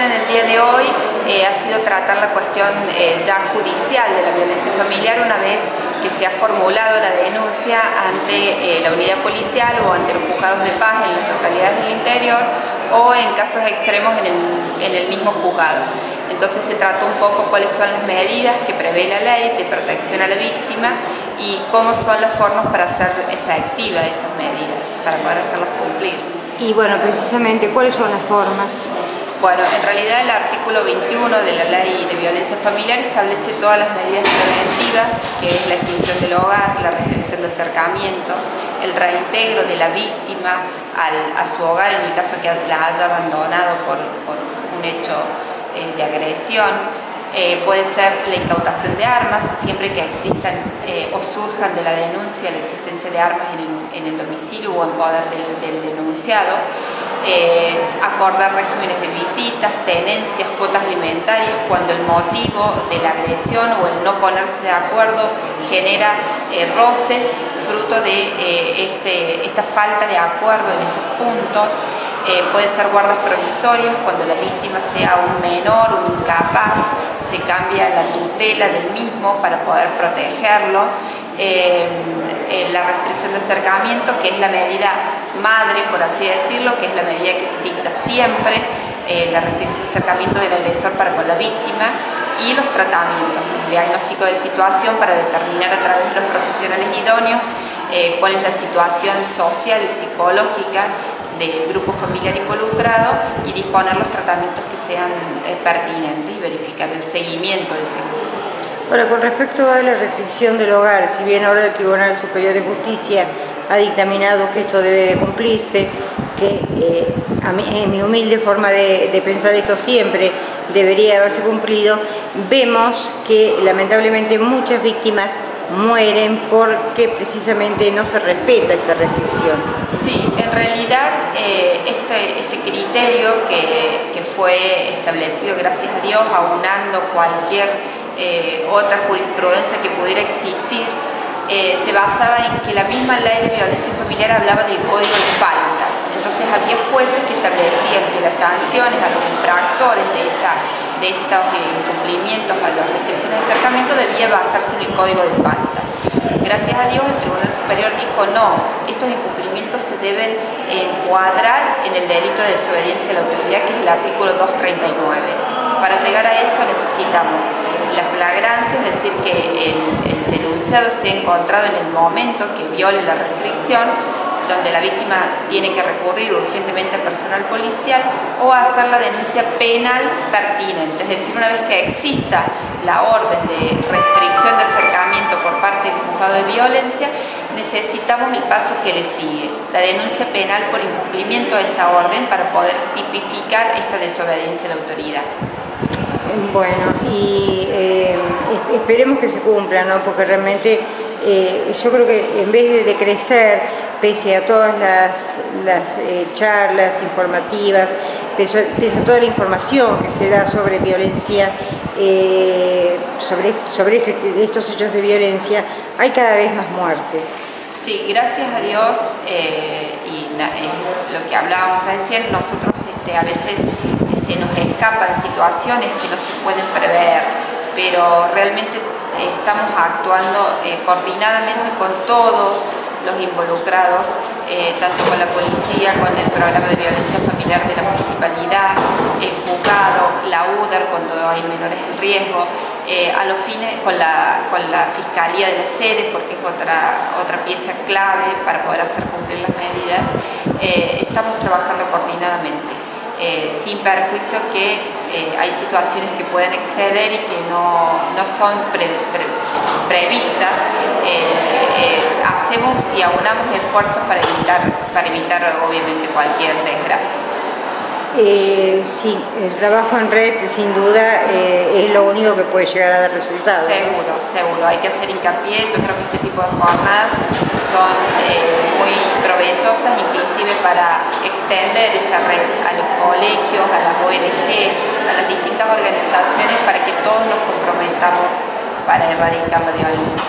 acción en el día de hoy ha sido tratar la cuestión ya judicial de la violencia familiar una vez que se ha formulado la denuncia ante la unidad policial o ante los juzgados de paz en las localidades del interior o en casos extremos en el mismo juzgado. Entonces se trató un poco cuáles son las medidas que prevé la ley de protección a la víctima y cómo son las formas para hacer efectivas esas medidas, para poder hacerlas cumplir. Y bueno, precisamente, ¿cuáles son las formas? Bueno, en realidad el artículo 21 de la Ley de Violencia Familiar establece todas las medidas preventivas, que es la exclusión del hogar, la restricción de acercamiento, el reintegro de la víctima a su hogar en el caso que la haya abandonado por un hecho de agresión. Puede ser la incautación de armas, siempre que existan o surjan de la denuncia la existencia de armas en el domicilio o en poder del denunciado. Acordar regímenes de visitas, tenencias, cuotas alimentarias cuando el motivo de la agresión o el no ponerse de acuerdo genera roces fruto de esta falta de acuerdo en esos puntos. Puede ser guardas provisorias cuando la víctima sea un menor, un incapaz, se cambia la tutela del mismo para poder protegerlo. La restricción de acercamiento, que es la medida madre, por así decirlo, que es la medida que se dicta siempre, la restricción de acercamiento del agresor para con la víctima, y los tratamientos, un diagnóstico de situación para determinar a través de los profesionales idóneos cuál es la situación social y psicológica del grupo familiar involucrado y disponer los tratamientos que sean pertinentes y verificar el seguimiento de ese grupo. Ahora, con respecto a la restricción del hogar, si bien ahora el Tribunal Superior de Justicia ha dictaminado que esto debe de cumplirse, que en mi humilde forma de pensar esto siempre debería haberse cumplido, vemos que lamentablemente muchas víctimas mueren porque precisamente no se respeta esta restricción. Sí, en realidad este criterio que fue establecido, gracias a Dios, aunando cualquier otra jurisprudencia que pudiera existir, se basaba en que la misma ley de violencia familiar hablaba del código de faltas. Entonces había jueces que establecían que las sanciones a los infractores de estos incumplimientos, a las restricciones de acercamiento, debía basarse en el código de faltas. Gracias a Dios el Tribunal Superior dijo no, estos incumplimientos se deben encuadrar en el delito de desobediencia a la autoridad, que es el artículo 239. Para llegar a eso necesitamos la flagrancia, es decir, que el denunciado sea encontrado en el momento que viole la restricción, donde la víctima tiene que recurrir urgentemente al personal policial o hacer la denuncia penal pertinente, es decir, una vez que exista la orden de restricción de acercamiento por parte del juzgado de violencia, necesitamos el paso que le sigue, la denuncia penal por incumplimiento a esa orden para poder tipificar esta desobediencia a la autoridad. Bueno, y esperemos que se cumpla, ¿no? Porque realmente yo creo que en vez de crecer, pese a todas las charlas informativas, pese a toda la información que se da sobre violencia, sobre estos hechos de violencia, hay cada vez más muertes. Sí, gracias a Dios, y es lo que hablábamos recién, nosotros a veces se nos escapan situaciones que no se pueden prever, pero realmente estamos actuando coordinadamente con todos los involucrados, tanto con la policía, con el programa de violencia familiar de la municipalidad, el juzgado, la UDAR cuando hay menores en riesgo, a los fines con la Fiscalía de las sedes, porque es otra pieza clave para poder hacer cumplir las medidas. Estamos trabajando coordinadamente, sin perjuicio que hay situaciones que pueden exceder y que no son previstas. Hacemos y aunamos esfuerzos para evitar obviamente cualquier desgracia. Sí, el trabajo en red sin duda es lo único que puede llegar a dar resultados. Seguro, hay que hacer hincapié. Yo creo que este tipo de jornadas son muy provechosas, inclusive para extender esa red a los colegios, a las ONG, a las distintas organizaciones, para que todos nos comprometamos para erradicar la violencia.